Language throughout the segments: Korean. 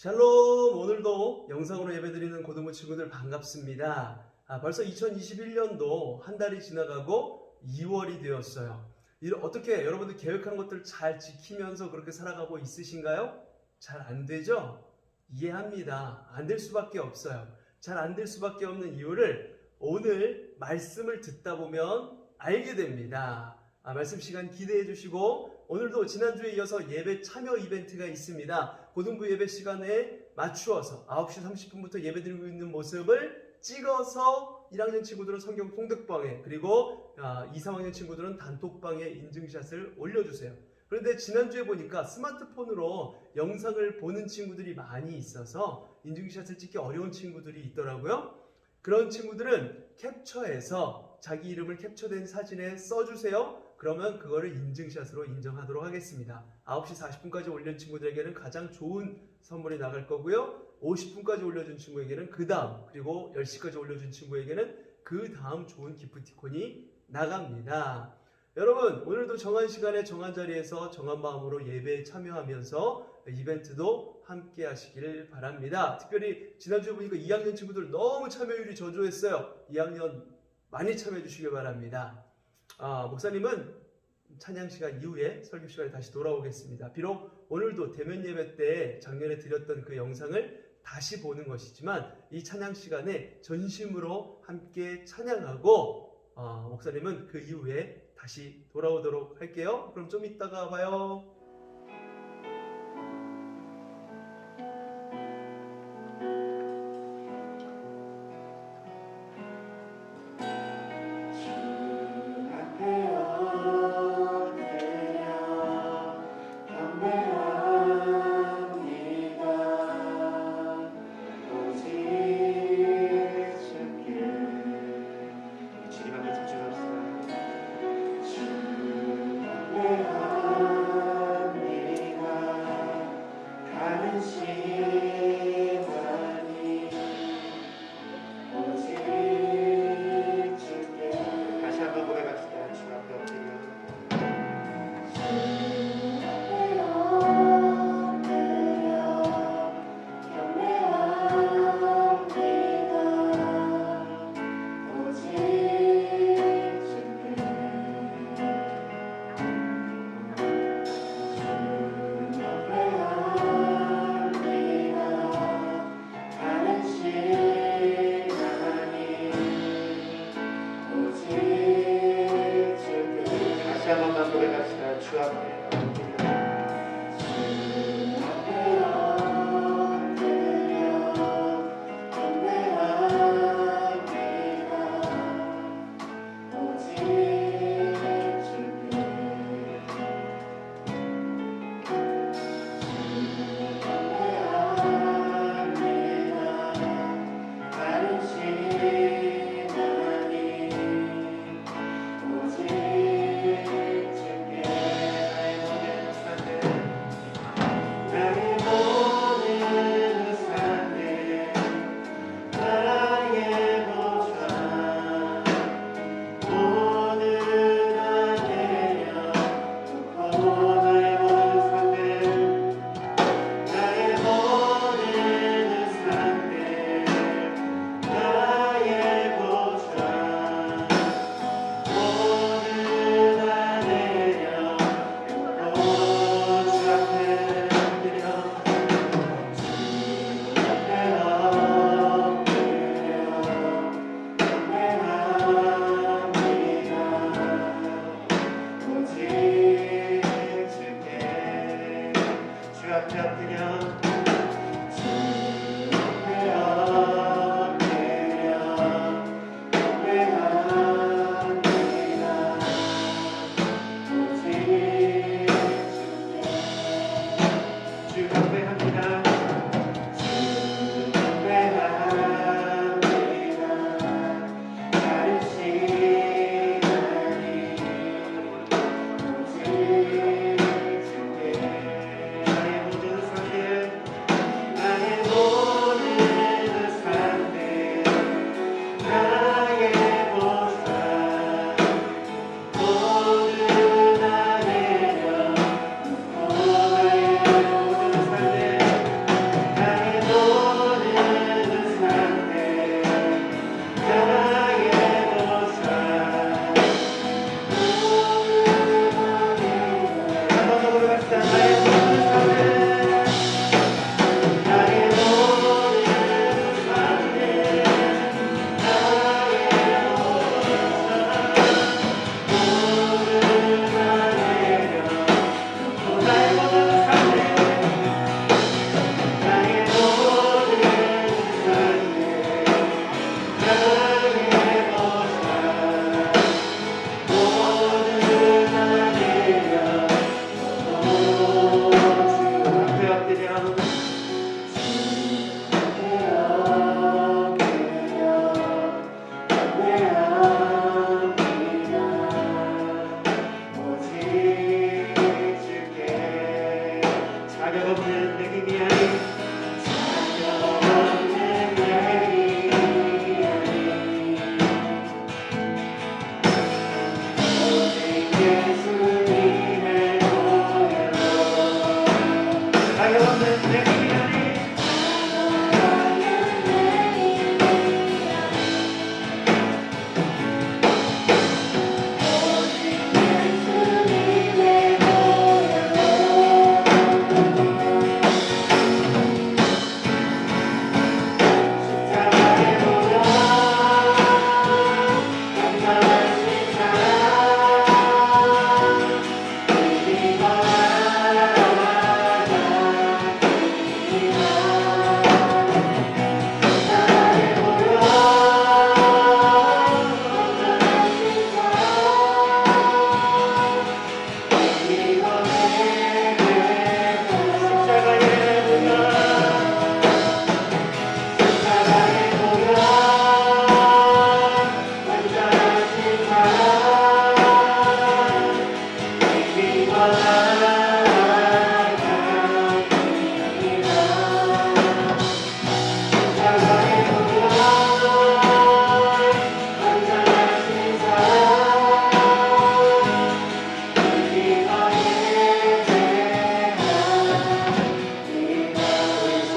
샬롬! 오늘도 영상으로 예배드리는 고등부 친구들 반갑습니다. 벌써 2021년도 한 달이 지나가고 2월이 되었어요. 어떻게 여러분들 계획한 것들 잘 지키면서 그렇게 살아가고 있으신가요? 잘 안 되죠? 이해합니다. 안 될 수밖에 없어요. 잘 안 될 수밖에 없는 이유를 오늘 말씀을 듣다 보면 알게 됩니다. 말씀 시간 기대해 주시고 오늘도 지난주에 이어서 예배 참여 이벤트가 있습니다. 고등부 예배 시간에 맞추어서 9시 30분부터 예배드리고 있는 모습을 찍어서 1학년 친구들은 성경 통독방에, 그리고 2, 3학년 친구들은 단톡방에 인증샷을 올려주세요. 그런데 지난주에 보니까 스마트폰으로 영상을 보는 친구들이 많이 있어서 인증샷을 찍기 어려운 친구들이 있더라고요. 그런 친구들은 캡처해서 자기 이름을 캡처된 사진에 써주세요. 그러면 그거를 인증샷으로 인정하도록 하겠습니다. 9시 40분까지 올린 친구들에게는 가장 좋은 선물이 나갈 거고요. 50분까지 올려준 친구에게는 그 다음, 그리고 10시까지 올려준 친구에게는 그 다음 좋은 기프티콘이 나갑니다. 여러분, 오늘도 정한 시간에 정한 자리에서 정한 마음으로 예배에 참여하면서 이벤트도 함께 하시길 바랍니다. 특별히 지난주에 보니까 2학년 친구들 너무 참여율이 저조했어요. 2학년 많이 참여해 주시길 바랍니다. 목사님은 찬양 시간 이후에 설교 시간에 다시 돌아오겠습니다. 비록 오늘도 대면 예배 때 작년에 드렸던 그 영상을 다시 보는 것이지만 이 찬양 시간에 전심으로 함께 찬양하고 목사님은 그 이후에 다시 돌아오도록 할게요. 그럼 좀 이따가 봐요.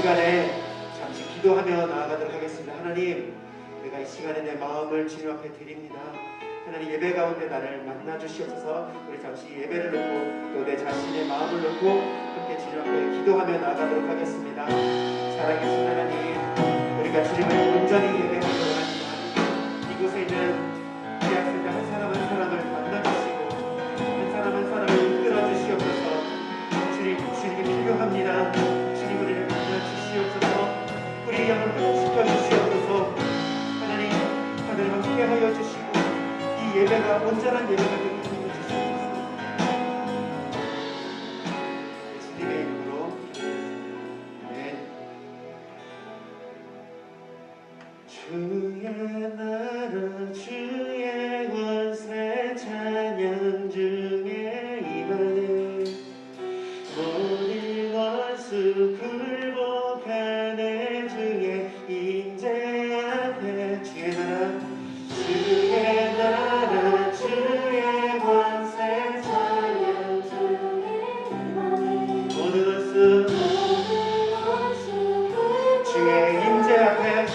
시간에 잠시 기도하며 나아가도록 하겠습니다. 하나님, 내가 이 시간에 내 마음을 주님 앞에 드립니다. 하나님, 예배 가운데 나를 만나 주시옵소서. 우리 잠시 예배를 놓고 또 내 자신의 마음을 놓고 함께 주님 앞에 기도하며 나아가도록 하겠습니다. 사랑하신 하나님, 우리가 주님을 온전히 예배하도록 합니다. 이곳에 있는 우리 학생들 한 사람 한 사람을 만나 주시고 한 사람 한 사람을 이끌어 주시옵소서. 주님이 필요합니다. 주님, 우리를 만나 주시옵소서. 우리 영을 회복시켜 주시옵소서. 하나님, 하늘 함께 하여 주시고 이 예배가 온전한 예배가 되게 하여 주시옵소서. 주님의 이름으로 기도했습니다. 아멘. 주의 나라 주의 권세 찬양 중에 임하네. 모든 원수 굴복하네. 주의 임재 앞에 주의 나라 주의 권세 찬양 중에 임하네. 모든 원수 주의 임재 앞에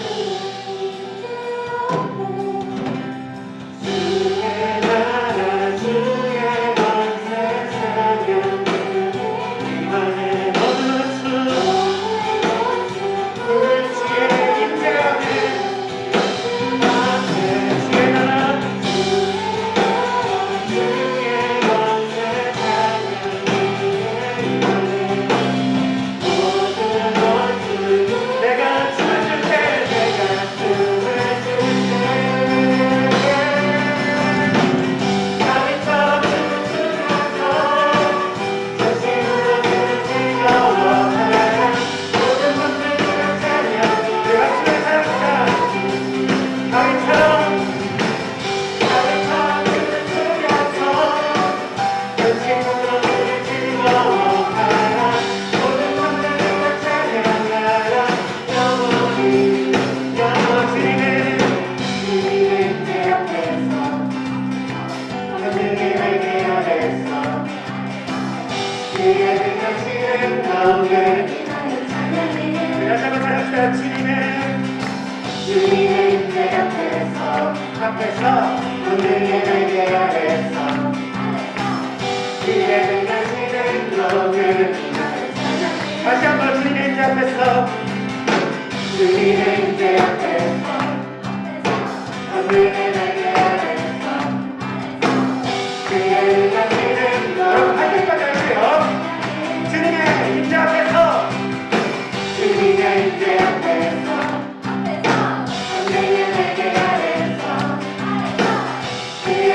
주님의 임재 앞에서 오늘의 날개 아래서 주의 능하시는 너를 다시 한번 주님의 임재 앞에서 주님의 임재 앞에서 오늘의 날개 아래서 주의 능하시는 여러분 할 때까지 할게요. 주님의 임재 앞에서 주님의 임재 앞에서 주의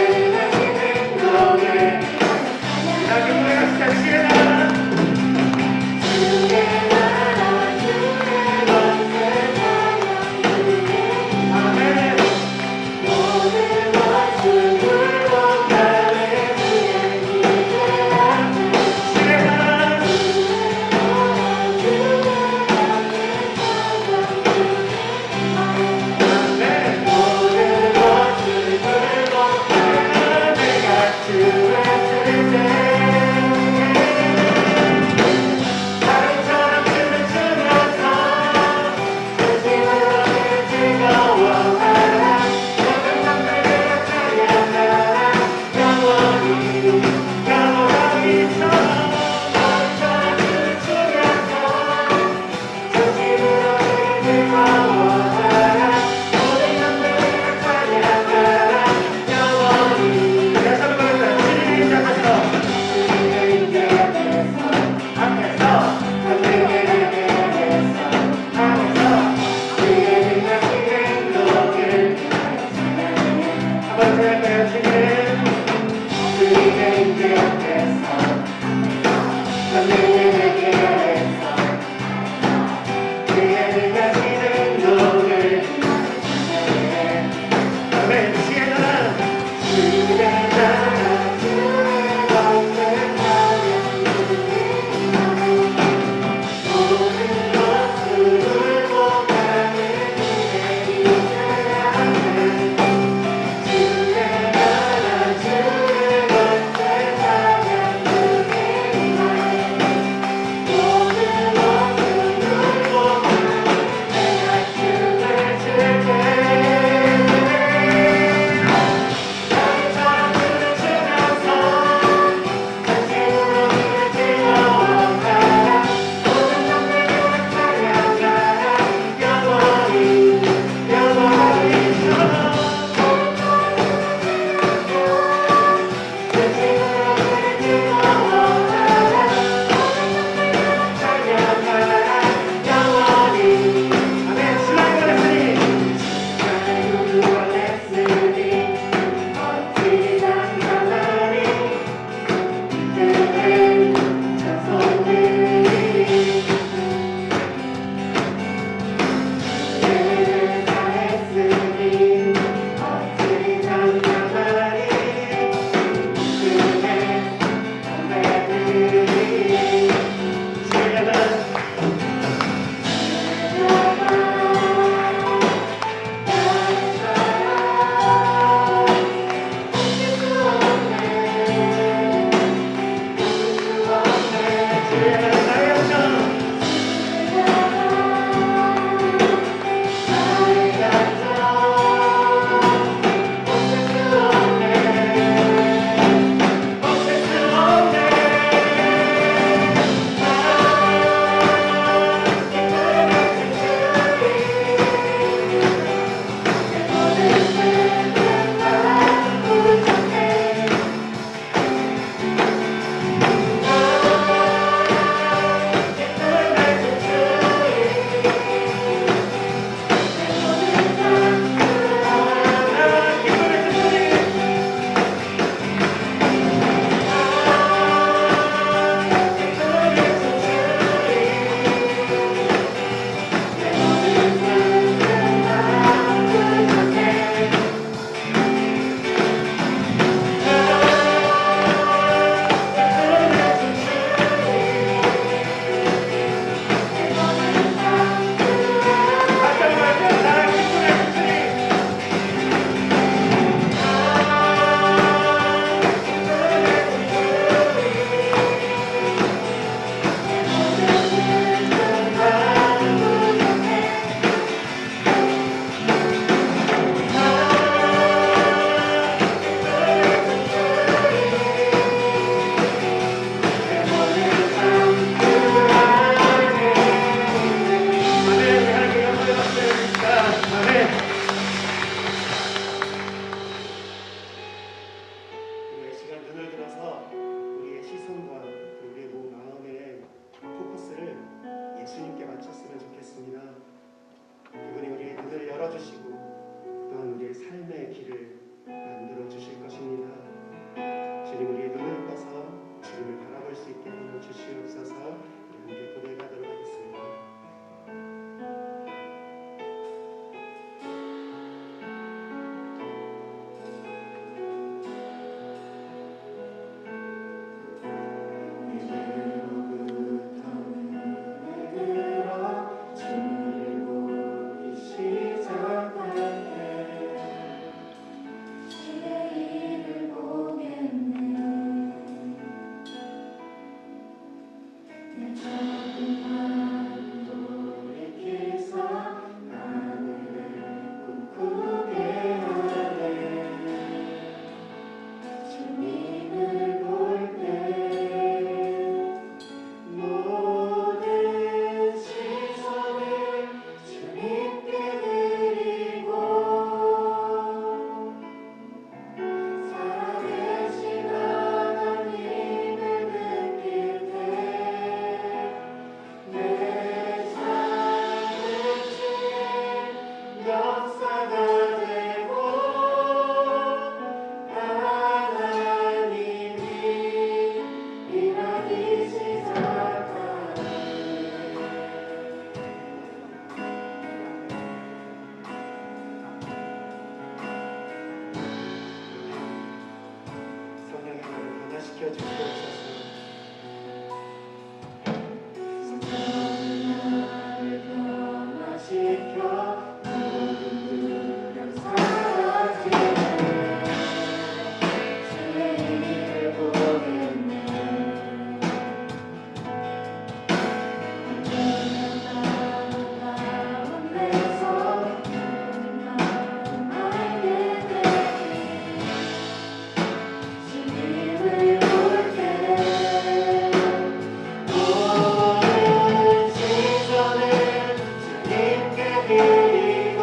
드리고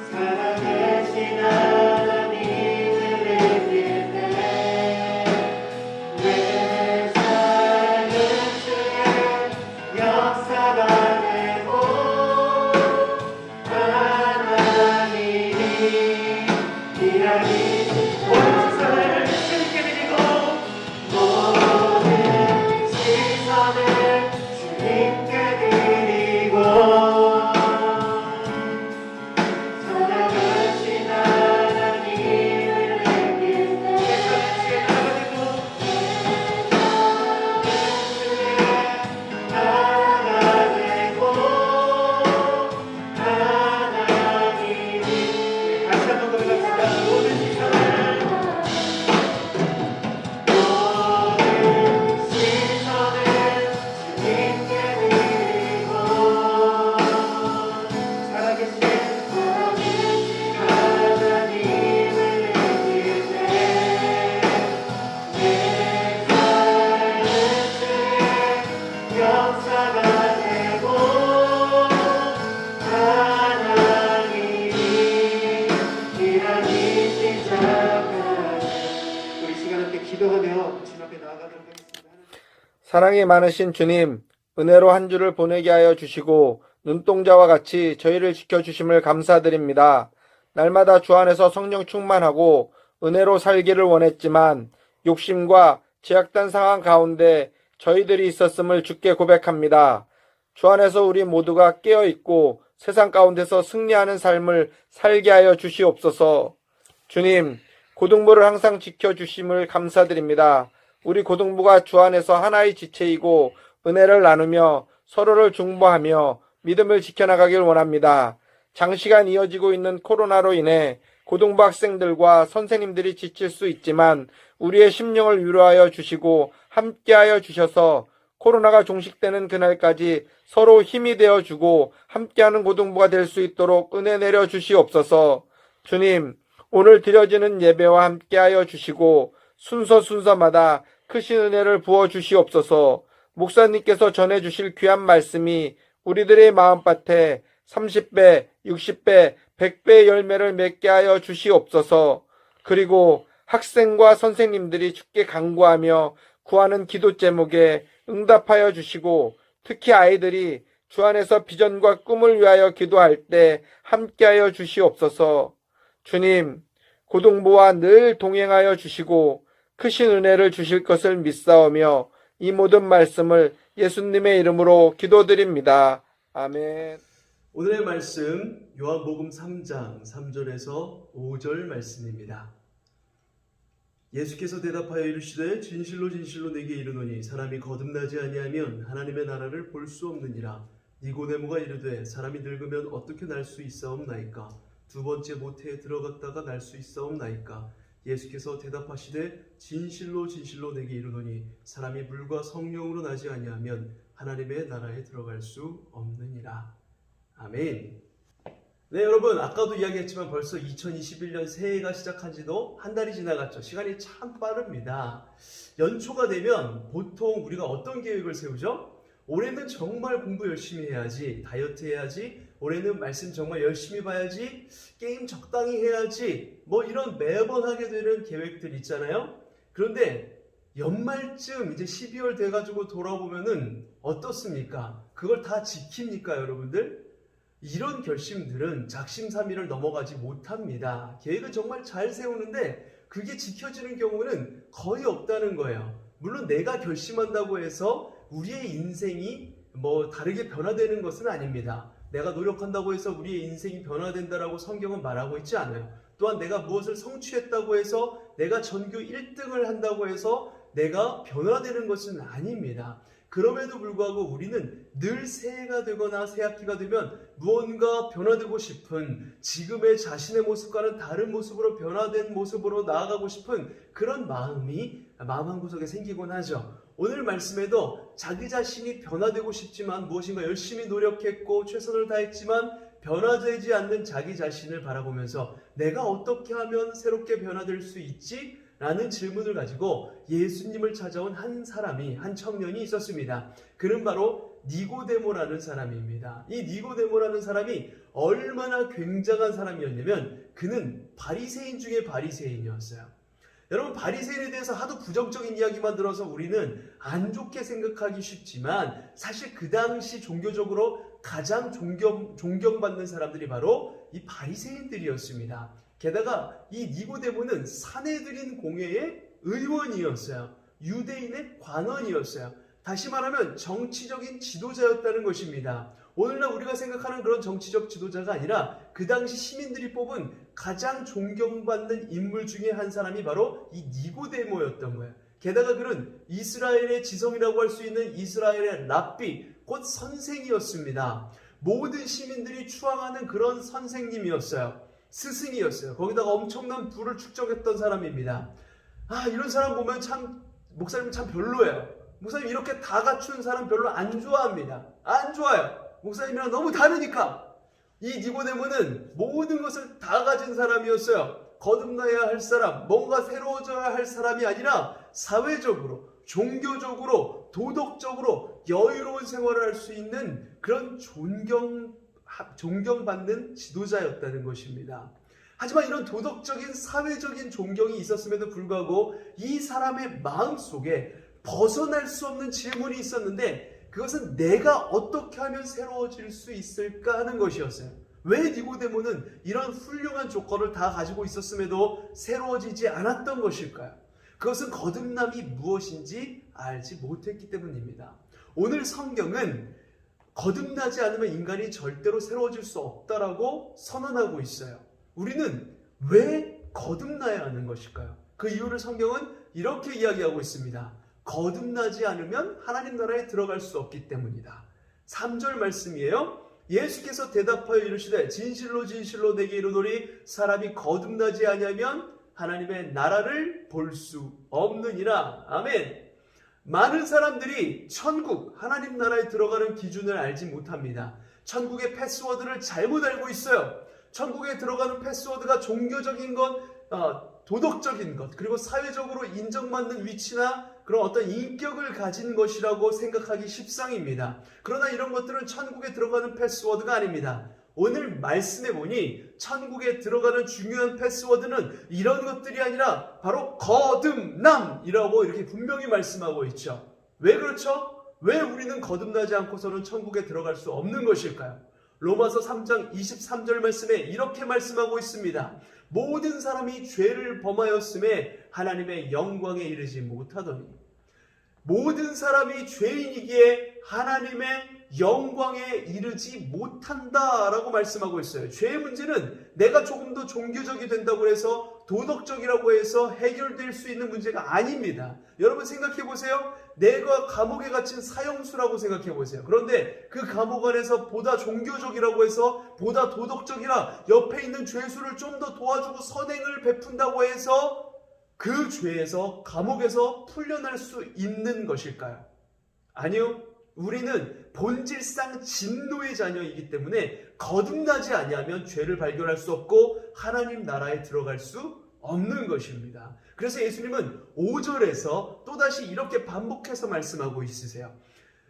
살아계신 하나님을 느낄 때내 삶은 주의 역사가 되고 하나님이 일하기 모든 시선을 주님께 드리고 모든 시선을 주님께 드리고 살아가신 하나님을 느낄 때 내 삶은 주의 나라가 되고 하나님이 다시 한번 고백합시다. 모든 시선을 주님께 드리고 살아계신 하나님을 느낄 때내 삶은 주의 역사가 되고 하나님이 일하기 시작하네. 우리 시간 함께 기도하며 주님 앞에 나아가도록 하겠습니다. 사랑이 많으신 주님, 은혜로 한 주를 보내게 하여 주시고 눈동자와 같이 저희를 지켜주심을 감사드립니다. 날마다 주 안에서 성령 충만하고 은혜로 살기를 원했지만 욕심과 제약된 상황 가운데 저희들이 있었음을 주께 고백합니다. 주 안에서 우리 모두가 깨어있고 세상 가운데서 승리하는 삶을 살게 하여 주시옵소서. 주님, 고등부를 항상 지켜주심을 감사드립니다. 우리 고등부가 주 안에서 하나의 지체이고 은혜를 나누며 서로를 중보하며 믿음을 지켜나가길 원합니다. 장시간 이어지고 있는 코로나로 인해 고등부 학생들과 선생님들이 지칠 수 있지만 우리의 심령을 위로하여 주시고 함께하여 주셔서 코로나가 종식되는 그날까지 서로 힘이 되어주고 함께하는 고등부가 될 수 있도록 은혜 내려 주시옵소서. 주님, 오늘 드려지는 예배와 함께하여 주시고 순서마다 크신 은혜를 부어 주시옵소서. 목사님께서 전해주실 귀한 말씀이 우리들의 마음밭에 30배, 60배, 100배의 열매를 맺게 하여 주시옵소서. 그리고 학생과 선생님들이 주께 간구하며 구하는 기도 제목에 응답하여 주시고 특히 아이들이 주 안에서 비전과 꿈을 위하여 기도할 때 함께하여 주시옵소서. 주님, 고등부와 늘 동행하여 주시고 크신 은혜를 주실 것을 믿사오며 이 모든 말씀을 예수님의 이름으로 기도드립니다. 아멘. 오늘의 말씀 요한복음 3장 3절에서 5절 말씀입니다. 예수께서 대답하여 이르시되 진실로 진실로 내게 이르노니 사람이 거듭나지 아니하면 하나님의 나라를 볼 수 없느니라. 니고데모가 이르되 사람이 늙으면 어떻게 날 수 있사옵나이까? 두 번째 모태에 들어갔다가 날 수 있사옵나이까? 예수께서 대답하시되 진실로 진실로 내게 이르노니 사람이 물과 성령으로 나지 아니하면 하나님의 나라에 들어갈 수 없느니라. 아멘. 네, 여러분, 아까도 이야기했지만 벌써 2021년 새해가 시작한 지도 한 달이 지나갔죠. 시간이 참 빠릅니다. 연초가 되면 보통 우리가 어떤 계획을 세우죠? 올해는 정말 공부 열심히 해야지, 다이어트 해야지, 올해는 말씀 정말 열심히 봐야지, 게임 적당히 해야지, 뭐 이런 매번 하게 되는 계획들 있잖아요. 그런데 연말쯤 이제 12월 돼가지고 돌아보면은 어떻습니까? 그걸 다 지킵니까, 여러분들? 이런 결심들은 작심삼일을 넘어가지 못합니다. 계획은 정말 잘 세우는데 그게 지켜지는 경우는 거의 없다는 거예요. 물론 내가 결심한다고 해서 우리의 인생이 뭐 다르게 변화되는 것은 아닙니다. 내가 노력한다고 해서 우리의 인생이 변화된다라고 성경은 말하고 있지 않아요. 또한 내가 무엇을 성취했다고 해서 내가 전교 1등을 한다고 해서 내가 변화되는 것은 아닙니다. 그럼에도 불구하고 우리는 늘 새해가 되거나 새학기가 되면 무언가 변화되고 싶은 지금의 자신의 모습과는 다른 모습으로 변화된 모습으로 나아가고 싶은 그런 마음이 마음 한구석에 생기곤 하죠. 오늘 말씀에도 자기 자신이 변화되고 싶지만 무엇인가 열심히 노력했고 최선을 다했지만 변화되지 않는 자기 자신을 바라보면서 내가 어떻게 하면 새롭게 변화될 수 있지? 라는 질문을 가지고 예수님을 찾아온 한 사람이, 한 청년이 있었습니다. 그는 바로 니고데모라는 사람입니다. 이 니고데모라는 사람이 얼마나 굉장한 사람이었냐면 그는 바리새인 중에 바리새인이었어요. 여러분, 바리새인에 대해서 하도 부정적인 이야기만 들어서 우리는 안 좋게 생각하기 쉽지만 사실 그 당시 종교적으로 가장 존경받는 사람들이 바로 이 바리새인들이었습니다. 게다가 이 니고데모는 사내들인 공회의 의원이었어요. 유대인의 관원이었어요. 다시 말하면 정치적인 지도자였다는 것입니다. 오늘날 우리가 생각하는 그런 정치적 지도자가 아니라 그 당시 시민들이 뽑은 가장 존경받는 인물 중에 한 사람이 바로 이 니고데모였던 거예요. 게다가 그는 이스라엘의 지성이라고 할 수 있는 이스라엘의 랍비, 곧 선생이었습니다. 모든 시민들이 추앙하는 그런 선생님이었어요. 스승이었어요. 거기다가 엄청난 부를 축적했던 사람입니다. 이런 사람 보면 참 목사님 참 별로예요. 목사님 이렇게 다 갖춘 사람 별로 안 좋아합니다. 안 좋아요. 목사님이랑 너무 다르니까. 이 니고데모는 모든 것을 다 가진 사람이었어요. 거듭나야 할 사람, 뭔가 새로워져야 할 사람이 아니라 사회적으로, 종교적으로, 도덕적으로 여유로운 생활을 할 수 있는 그런 존경받는 지도자였다는 것입니다. 하지만 이런 도덕적인 사회적인 존경이 있었음에도 불구하고 이 사람의 마음속에 벗어날 수 없는 질문이 있었는데 그것은 내가 어떻게 하면 새로워질 수 있을까 하는 것이었어요. 왜 니고데모는 이런 훌륭한 조건을 다 가지고 있었음에도 새로워지지 않았던 것일까요? 그것은 거듭남이 무엇인지 알지 못했기 때문입니다. 오늘 성경은 거듭나지 않으면 인간이 절대로 새로워질 수 없다라고 선언하고 있어요. 우리는 왜 거듭나야 하는 것일까요? 그 이유를 성경은 이렇게 이야기하고 있습니다. 거듭나지 않으면 하나님 나라에 들어갈 수 없기 때문이다. 3절 말씀이에요. 예수께서 대답하여 이르시되 진실로 진실로 내게 이르노니 사람이 거듭나지 아니하면 하나님의 나라를 볼 수 없느니라. 아멘. 많은 사람들이 천국, 하나님 나라에 들어가는 기준을 알지 못합니다. 천국의 패스워드를 잘못 알고 있어요. 천국에 들어가는 패스워드가 종교적인 것, 도덕적인 것, 그리고 사회적으로 인정받는 위치나 그런 어떤 인격을 가진 것이라고 생각하기 십상입니다. 그러나 이런 것들은 천국에 들어가는 패스워드가 아닙니다. 오늘 말씀해 보니 천국에 들어가는 중요한 패스워드는 이런 것들이 아니라 바로 거듭남이라고 이렇게 분명히 말씀하고 있죠. 왜 그렇죠? 왜 우리는 거듭나지 않고서는 천국에 들어갈 수 없는 것일까요? 로마서 3장 23절 말씀에 이렇게 말씀하고 있습니다. 모든 사람이 죄를 범하였음에 하나님의 영광에 이르지 못하더니 모든 사람이 죄인이기에 하나님의 영광에 이르지 못한다라고 말씀하고 있어요. 죄의 문제는 내가 조금 더 종교적이 된다고 해서 도덕적이라고 해서 해결될 수 있는 문제가 아닙니다. 여러분 생각해 보세요. 내가 감옥에 갇힌 사형수라고 생각해 보세요. 그런데 그 감옥 안에서 보다 종교적이라고 해서 보다 도덕적이라 옆에 있는 죄수를 좀 더 도와주고 선행을 베푼다고 해서 그 죄에서 감옥에서 풀려날 수 있는 것일까요? 아니요. 우리는 본질상 진노의 자녀이기 때문에 거듭나지 아니하면 죄를 발견할 수 없고 하나님 나라에 들어갈 수 없는 것입니다. 그래서 예수님은 5절에서 또다시 이렇게 반복해서 말씀하고 있으세요.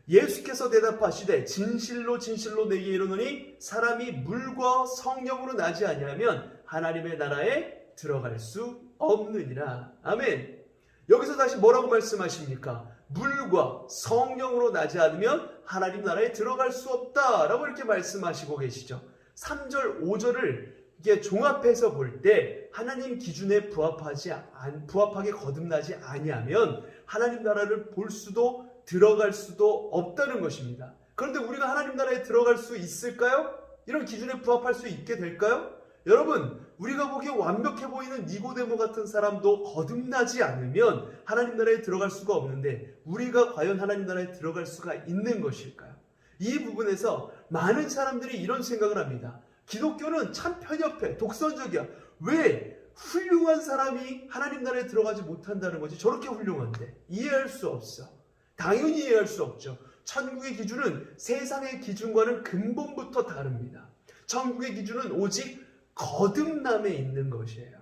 예수께서 대답하시되 진실로 진실로 내게 이르노니 사람이 물과 성령으로 나지 아니하면 하나님의 나라에 들어갈 수 없느니라. 아멘. 여기서 다시 뭐라고 말씀하십니까? 물과 성령으로 나지 않으면 하나님 나라에 들어갈 수 없다라고 이렇게 말씀하시고 계시죠. 3절, 5절을 이게 종합해서 볼 때 하나님 기준에 부합하게 거듭나지 아니하면 하나님 나라를 볼 수도 들어갈 수도 없다는 것입니다. 그런데 우리가 하나님 나라에 들어갈 수 있을까요? 이런 기준에 부합할 수 있게 될까요? 여러분, 우리가 보기에 완벽해 보이는 니고데모 같은 사람도 거듭나지 않으면 하나님 나라에 들어갈 수가 없는데 우리가 과연 하나님 나라에 들어갈 수가 있는 것일까요? 이 부분에서 많은 사람들이 이런 생각을 합니다. 기독교는 참 편협해, 독선적이야. 왜 훌륭한 사람이 하나님 나라에 들어가지 못한다는 거지? 저렇게 훌륭한데 이해할 수 없어. 당연히 이해할 수 없죠. 천국의 기준은 세상의 기준과는 근본부터 다릅니다. 천국의 기준은 오직 거듭남에 있는 것이에요.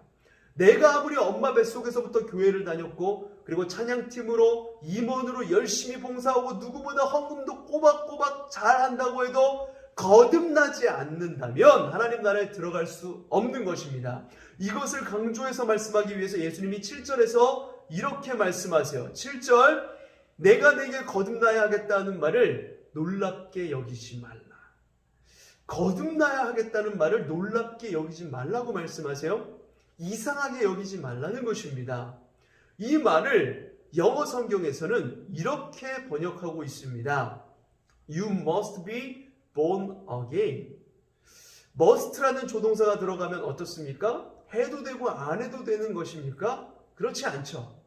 내가 아무리 엄마 뱃속에서부터 교회를 다녔고 그리고 찬양팀으로 임원으로 열심히 봉사하고 누구보다 헌금도 꼬박꼬박 잘한다고 해도 거듭나지 않는다면 하나님 나라에 들어갈 수 없는 것입니다. 이것을 강조해서 말씀하기 위해서 예수님이 7절에서 이렇게 말씀하세요. 7절, 내가 내게 거듭나야 하겠다는 말을 놀랍게 여기지 말라. 거듭나야 하겠다는 말을 놀랍게 여기지 말라고 말씀하세요. 이상하게 여기지 말라는 것입니다. 이 말을 영어 성경에서는 이렇게 번역하고 있습니다. You must be born again. must라는 조동사가 들어가면 어떻습니까? 해도 되고 안 해도 되는 것입니까? 그렇지 않죠.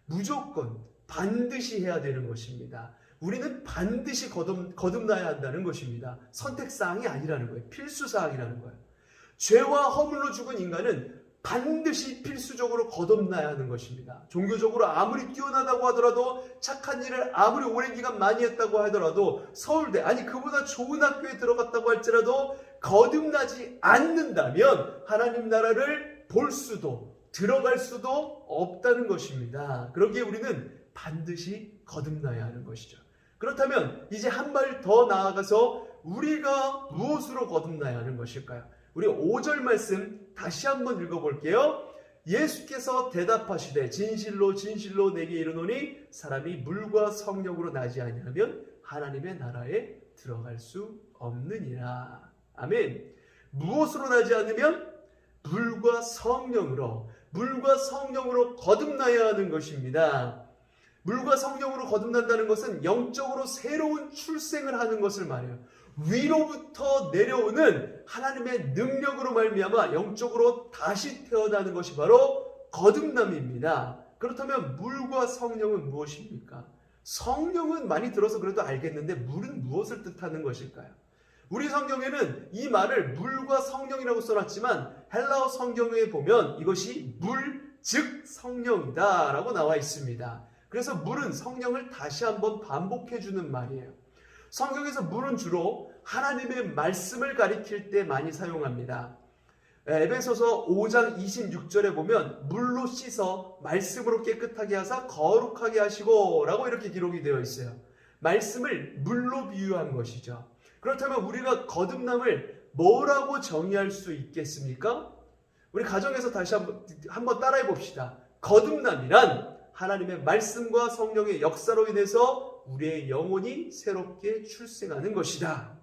무조건 반드시 해야 되는 것입니다. 우리는 반드시 거듭나야 한다는 것입니다. 선택사항이 아니라는 거예요. 필수사항이라는 거예요. 죄와 허물로 죽은 인간은 반드시 필수적으로 거듭나야 하는 것입니다. 종교적으로 아무리 뛰어나다고 하더라도, 착한 일을 아무리 오랜 기간 많이 했다고 하더라도, 서울대 아니 그보다 좋은 학교에 들어갔다고 할지라도 거듭나지 않는다면 하나님 나라를 볼 수도 들어갈 수도 없다는 것입니다. 그러기에 우리는 반드시 거듭나야 하는 것이죠. 그렇다면 이제 한 발 더 나아가서 우리가 무엇으로 거듭나야 하는 것일까요? 우리 5절 말씀 다시 한번 읽어볼게요. 예수께서 대답하시되 진실로 진실로 내게 이르노니 사람이 물과 성령으로 나지 아니하면 하나님의 나라에 들어갈 수 없느니라. 아멘. 무엇으로 나지 않으면? 물과 성령으로 거듭나야 하는 것입니다. 물과 성령으로 거듭난다는 것은 영적으로 새로운 출생을 하는 것을 말해요. 위로부터 내려오는 하나님의 능력으로 말미암아 영적으로 다시 태어나는 것이 바로 거듭남입니다. 그렇다면 물과 성령은 무엇입니까? 성령은 많이 들어서 그래도 알겠는데 물은 무엇을 뜻하는 것일까요? 우리 성경에는 이 말을 물과 성령이라고 써놨지만 헬라어 성경에 보면 이것이 물, 즉 성령이다 라고 나와 있습니다. 그래서 물은 성령을 다시 한번 반복해주는 말이에요. 성경에서 물은 주로 하나님의 말씀을 가리킬 때 많이 사용합니다. 에베소서 5장 26절에 보면 물로 씻어 말씀으로 깨끗하게 하사 거룩하게 하시고 라고 이렇게 기록이 되어 있어요. 말씀을 물로 비유한 것이죠. 그렇다면 우리가 거듭남을 뭐라고 정의할 수 있겠습니까? 우리 가정에서 다시 한번 따라해 봅시다. 거듭남이란 하나님의 말씀과 성령의 역사로 인해서 우리의 영혼이 새롭게 출생하는 것이다.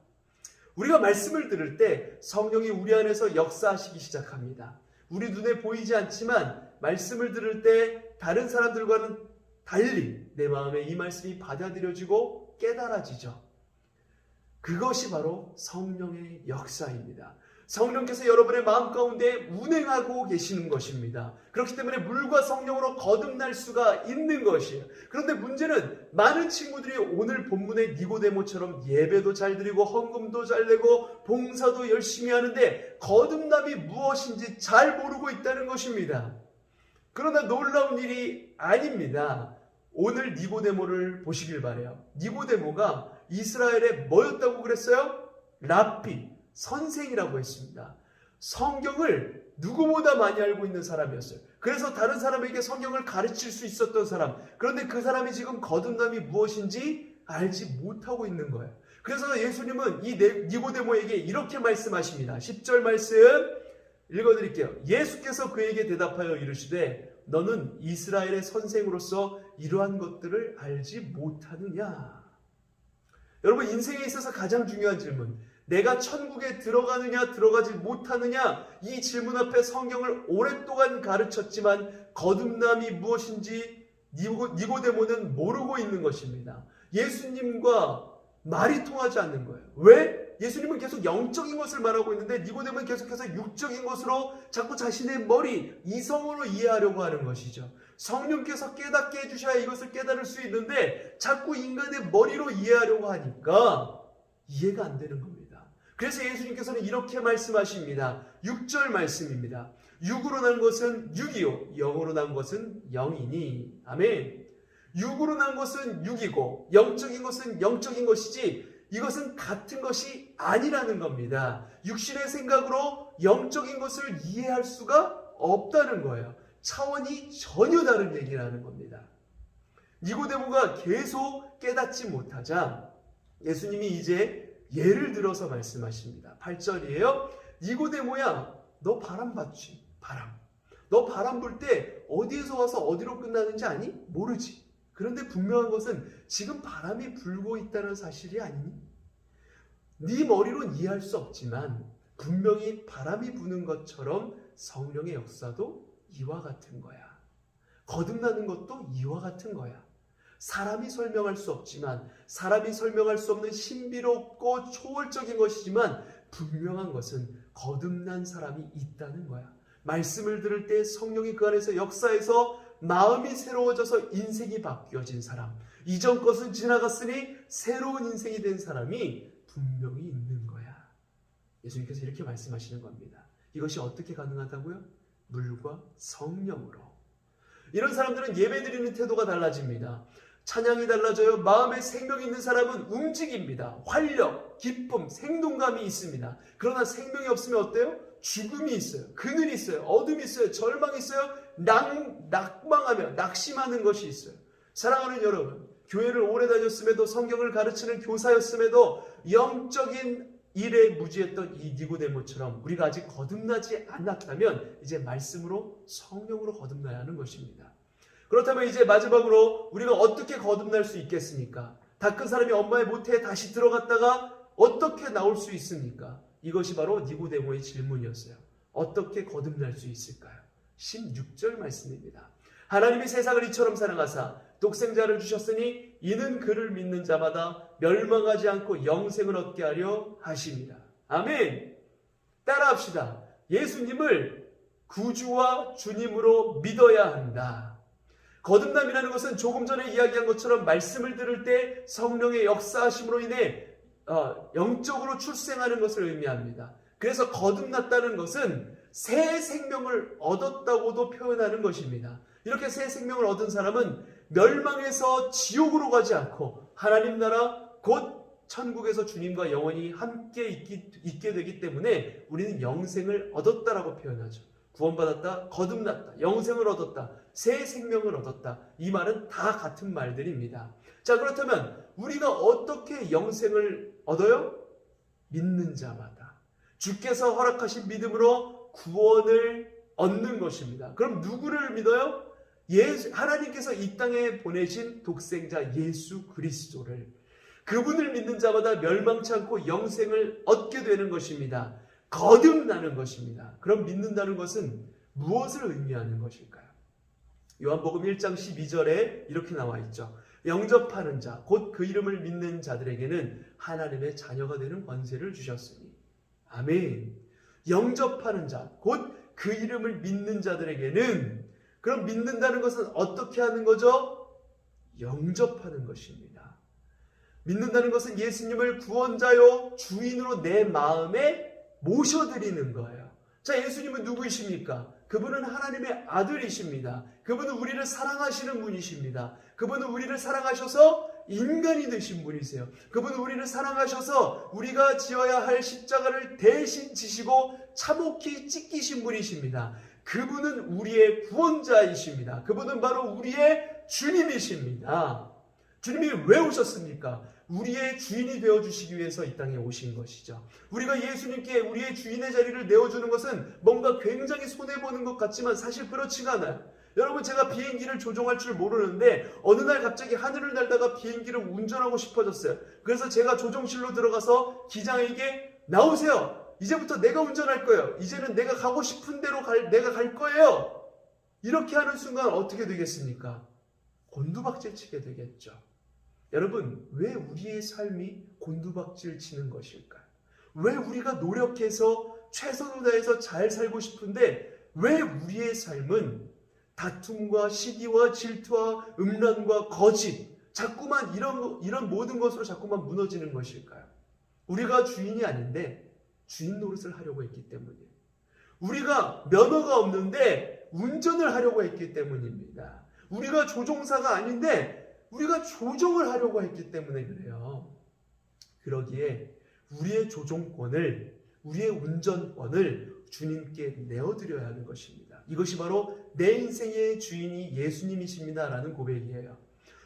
우리가 말씀을 들을 때 성령이 우리 안에서 역사하시기 시작합니다. 우리 눈에 보이지 않지만 말씀을 들을 때 다른 사람들과는 달리 내 마음에 이 말씀이 받아들여지고 깨달아지죠. 그것이 바로 성령의 역사입니다. 성령께서 여러분의 마음 가운데 운행하고 계시는 것입니다. 그렇기 때문에 물과 성령으로 거듭날 수가 있는 것이에요. 그런데 문제는 많은 친구들이 오늘 본문의 니고데모처럼 예배도 잘 드리고 헌금도 잘 내고 봉사도 열심히 하는데 거듭남이 무엇인지 잘 모르고 있다는 것입니다. 그러나 놀라운 일이 아닙니다. 오늘 니고데모를 보시길 바라요. 니고데모가 이스라엘에 뭐였다고 그랬어요? 랍비, 선생이라고 했습니다. 성경을 누구보다 많이 알고 있는 사람이었어요. 그래서 다른 사람에게 성경을 가르칠 수 있었던 사람. 그런데 그 사람이 지금 거듭남이 무엇인지 알지 못하고 있는 거예요. 그래서 예수님은 이 니고데모에게 이렇게 말씀하십니다. 10절 말씀 읽어드릴게요. 예수께서 그에게 대답하여 이르시되 너는 이스라엘의 선생으로서 이러한 것들을 알지 못하느냐? 여러분, 인생에 있어서 가장 중요한 질문, 내가 천국에 들어가느냐 들어가지 못하느냐, 이 질문 앞에 성경을 오랫동안 가르쳤지만 거듭남이 무엇인지 니고데모는 모르고 있는 것입니다. 예수님과 말이 통하지 않는 거예요. 왜? 예수님은 계속 영적인 것을 말하고 있는데 니고데모는 계속해서 육적인 것으로 자꾸 자신의 머리, 이성으로 이해하려고 하는 것이죠. 성령께서 깨닫게 해주셔야 이것을 깨달을 수 있는데 자꾸 인간의 머리로 이해하려고 하니까 이해가 안 되는 겁니다. 그래서 예수님께서는 이렇게 말씀하십니다. 6절 말씀입니다. 육으로 난 것은 육이요 영으로 난 것은 영이니. 아멘. 육으로 난 것은 육이고 영적인 것은 영적인 것이지 이것은 같은 것이 아니라는 겁니다. 육신의 생각으로 영적인 것을 이해할 수가 없다는 거예요. 차원이 전혀 다른 얘기를 하는 겁니다. 니고데모가 계속 깨닫지 못하자 예수님이 이제 예를 들어서 말씀하십니다. 8절이에요. 니고데모야, 너 바람 봤지? 바람. 너 바람 불 때 어디에서 와서 어디로 끝나는지 아니? 모르지. 그런데 분명한 것은 지금 바람이 불고 있다는 사실이 아니니? 네 머리로는 이해할 수 없지만 분명히 바람이 부는 것처럼 성령의 역사도 이와 같은 거야. 거듭나는 것도 이와 같은 거야. 사람이 설명할 수 없지만, 사람이 설명할 수 없는 신비롭고 초월적인 것이지만 분명한 것은 거듭난 사람이 있다는 거야. 말씀을 들을 때 성령이 그 안에서 역사해서 마음이 새로워져서 인생이 바뀌어진 사람, 이전 것은 지나갔으니 새로운 인생이 된 사람이 분명히 있는 거야. 예수님께서 이렇게 말씀하시는 겁니다. 이것이 어떻게 가능하다고요? 물과 성령으로. 이런 사람들은 예배드리는 태도가 달라집니다. 찬양이 달라져요. 마음에 생명이 있는 사람은 움직입니다. 활력, 기쁨, 생동감이 있습니다. 그러나 생명이 없으면 어때요? 죽음이 있어요. 그늘이 있어요. 어둠이 있어요. 절망이 있어요. 낙망하며 낙심하는 것이 있어요. 사랑하는 여러분, 교회를 오래 다녔음에도 성경을 가르치는 교사였음에도 영적인 일에 무지했던 이 니고데모처럼 우리가 아직 거듭나지 않았다면 이제 말씀으로 성령으로 거듭나야 하는 것입니다. 그렇다면 이제 마지막으로 우리가 어떻게 거듭날 수 있겠습니까? 다 큰 사람이 엄마의 모태에 다시 들어갔다가 어떻게 나올 수 있습니까? 이것이 바로 니고데모의 질문이었어요. 어떻게 거듭날 수 있을까요? 16절 말씀입니다. 하나님이 세상을 이처럼 사랑하사 독생자를 주셨으니 이는 그를 믿는 자마다 멸망하지 않고 영생을 얻게 하려 하십니다. 아멘. 따라합시다. 예수님을 구주와 주님으로 믿어야 한다. 거듭남이라는 것은 조금 전에 이야기한 것처럼 말씀을 들을 때 성령의 역사하심으로 인해 영적으로 출생하는 것을 의미합니다. 그래서 거듭났다는 것은 새 생명을 얻었다고도 표현하는 것입니다. 이렇게 새 생명을 얻은 사람은 멸망에서 지옥으로 가지 않고 하나님 나라 곧 천국에서 주님과 영원히 함께 있게 되기 때문에 우리는 영생을 얻었다라고 표현하죠. 구원받았다, 거듭났다, 영생을 얻었다, 새 생명을 얻었다. 이 말은 다 같은 말들입니다. 자, 그렇다면 우리가 어떻게 영생을 얻어요? 믿는 자마다. 주께서 허락하신 믿음으로 구원을 얻는 것입니다. 그럼 누구를 믿어요? 하나님께서 이 땅에 보내신 독생자 예수 그리스도를. 그분을 믿는 자마다 멸망치 않고 영생을 얻게 되는 것입니다. 거듭나는 것입니다. 그럼 믿는다는 것은 무엇을 의미하는 것일까요? 요한복음 1장 12절에 이렇게 나와 있죠. 영접하는 자, 곧 그 이름을 믿는 자들에게는 하나님의 자녀가 되는 권세를 주셨으니. 아멘. 영접하는 자, 곧 그 이름을 믿는 자들에게는, 그럼 믿는다는 것은 어떻게 하는 거죠? 영접하는 것입니다. 믿는다는 것은 예수님을 구원자요 주인으로 내 마음에 모셔드리는 거예요. 자, 예수님은 누구이십니까? 그분은 하나님의 아들이십니다. 그분은 우리를 사랑하시는 분이십니다. 그분은 우리를 사랑하셔서 인간이 되신 분이세요. 그분은 우리를 사랑하셔서 우리가 지어야 할 십자가를 대신 지시고 참혹히 찢기신 분이십니다. 그분은 우리의 구원자이십니다. 그분은 바로 우리의 주님이십니다. 주님이 왜 오셨습니까? 우리의 주인이 되어주시기 위해서 이 땅에 오신 것이죠. 우리가 예수님께 우리의 주인의 자리를 내어주는 것은 뭔가 굉장히 손해보는 것 같지만 사실 그렇지가 않아요. 여러분, 제가 비행기를 조종할 줄 모르는데 어느 날 갑자기 하늘을 날다가 비행기를 운전하고 싶어졌어요. 그래서 제가 조종실로 들어가서 기장에게 나오세요. 이제부터 내가 운전할 거예요. 이제는 내가 가고 싶은 대로 내가 갈 거예요. 이렇게 하는 순간 어떻게 되겠습니까? 곤두박질 치게 되겠죠. 여러분, 왜 우리의 삶이 곤두박질 치는 것일까요? 왜 우리가 노력해서 최선을 다해서 잘 살고 싶은데 왜 우리의 삶은 다툼과 시기와 질투와 음란과 거짓, 자꾸만 이런 모든 것으로 자꾸만 무너지는 것일까요? 우리가 주인이 아닌데 주인 노릇을 하려고 했기 때문이에요. 우리가 면허가 없는데 운전을 하려고 했기 때문입니다. 우리가 조종사가 아닌데 우리가 조종을 하려고 했기 때문에 그래요. 그러기에 우리의 조종권을, 우리의 운전권을 주님께 내어드려야 하는 것입니다. 이것이 바로 내 인생의 주인이 예수님이십니다라는 고백이에요.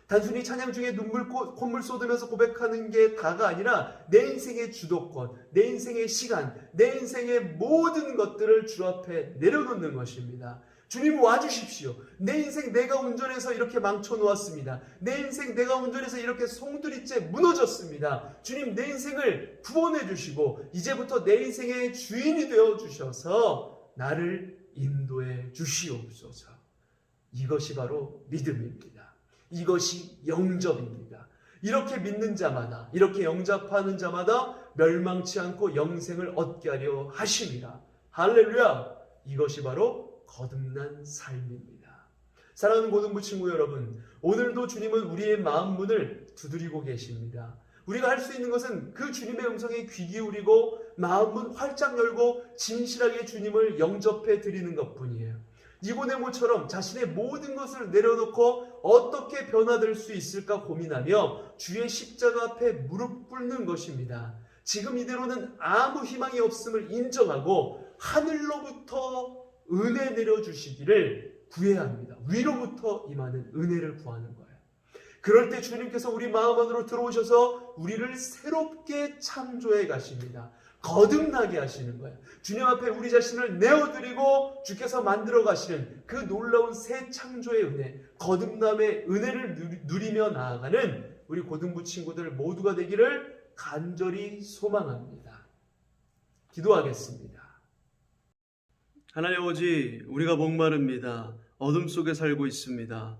단순히 찬양 중에 콧물 쏟으면서 고백하는 게 다가 아니라 내 인생의 주도권, 내 인생의 시간, 내 인생의 모든 것들을 주 앞에 내려놓는 것입니다. 주님 와주십시오. 내 인생 내가 운전해서 이렇게 망쳐놓았습니다. 내 인생 내가 운전해서 이렇게 송두리째 무너졌습니다. 주님 내 인생을 구원해 주시고 이제부터 내 인생의 주인이 되어 주셔서 나를 인도해 주시옵소서. 이것이 바로 믿음입니다. 이것이 영접입니다. 이렇게 믿는 자마다, 이렇게 영접하는 자마다 멸망치 않고 영생을 얻게 하려 하심이라. 할렐루야! 이것이 바로 거듭난 삶입니다. 사랑하는 고등부 친구 여러분, 오늘도 주님은 우리의 마음 문을 두드리고 계십니다. 우리가 할 수 있는 것은 그 주님의 음성에 귀 기울이고 마음문 활짝 열고 진실하게 주님을 영접해 드리는 것뿐이에요. 니고데모처럼 자신의 모든 것을 내려놓고 어떻게 변화될 수 있을까 고민하며 주의 십자가 앞에 무릎 꿇는 것입니다. 지금 이대로는 아무 희망이 없음을 인정하고 하늘로부터 은혜 내려주시기를 구해야 합니다. 위로부터 임하는 은혜를 구하는 거예요. 그럴 때 주님께서 우리 마음 안으로 들어오셔서 우리를 새롭게 창조해 가십니다. 거듭나게 하시는 거예요. 주님 앞에 우리 자신을 내어드리고 주께서 만들어 가시는 그 놀라운 새 창조의 은혜, 거듭남의 은혜를 누리며 나아가는 우리 고등부 친구들 모두가 되기를 간절히 소망합니다. 기도하겠습니다. 하나님 아버지, 우리가 목마릅니다. 어둠 속에 살고 있습니다.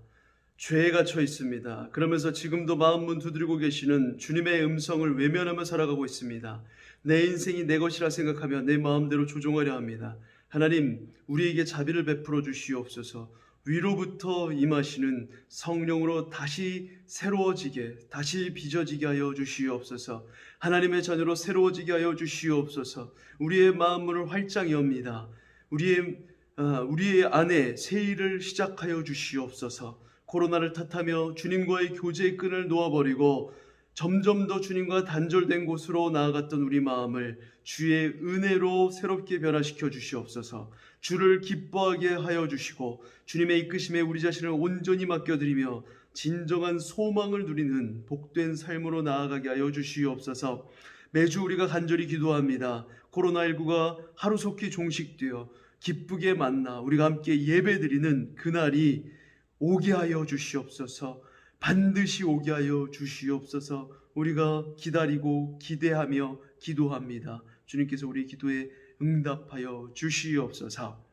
죄에 갇혀 있습니다. 그러면서 지금도 마음문 두드리고 계시는 주님의 음성을 외면하며 살아가고 있습니다. 내 인생이 내 것이라 생각하며 내 마음대로 조종하려 합니다. 하나님, 우리에게 자비를 베풀어 주시옵소서. 위로부터 임하시는 성령으로 다시 새로워지게, 다시 빚어지게 하여 주시옵소서. 하나님의 자녀로 새로워지게 하여 주시옵소서. 우리의 마음문을 활짝 엽니다. 우리의 안에 새 일을 시작하여 주시옵소서. 코로나를 탓하며 주님과의 교제의 끈을 놓아버리고 점점 더 주님과 단절된 곳으로 나아갔던 우리 마음을 주의 은혜로 새롭게 변화시켜 주시옵소서. 주를 기뻐하게 하여 주시고 주님의 이끄심에 우리 자신을 온전히 맡겨드리며 진정한 소망을 누리는 복된 삶으로 나아가게 하여 주시옵소서. 매주 우리가 간절히 기도합니다. 코로나19가 하루속히 종식되어 기쁘게 만나 우리가 함께 예배드리는 그날이 오게 하여 주시옵소서. 반드시 오게 하여 주시옵소서. 우리가 기다리고 기대하며 기도합니다. 주님께서 우리 기도에 응답하여 주시옵소서.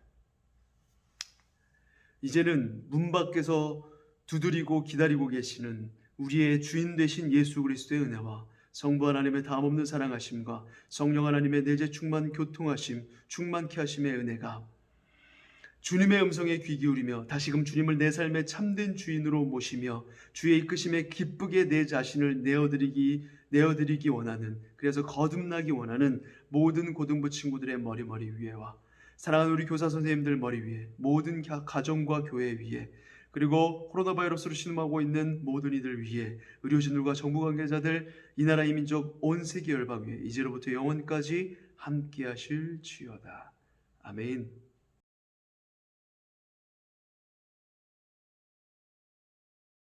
이제는 문 밖에서 두드리고 기다리고 계시는 우리의 주인 되신 예수 그리스도의 은혜와 성부 하나님의 다함없는 사랑하심과 성령 하나님의 내재 충만 교통하심, 충만케 하심의 은혜가 주님의 음성에 귀 기울이며 다시금 주님을 내 삶의 참된 주인으로 모시며 주의 이끄심에 기쁘게 내 자신을 내어드리기 원하는, 그래서 거듭나기 원하는 모든 고등부 친구들의 머리 위에와 사랑하는 우리 교사 선생님들 머리 위에, 모든 가정과 교회 위에, 그리고 코로나 바이러스로 신음하고 있는 모든 이들 위에, 의료진들과 정부 관계자들, 이 나라 이 민족 온 세계 열방 위에 이제로부터 영원까지 함께 하실 주여다. 아멘.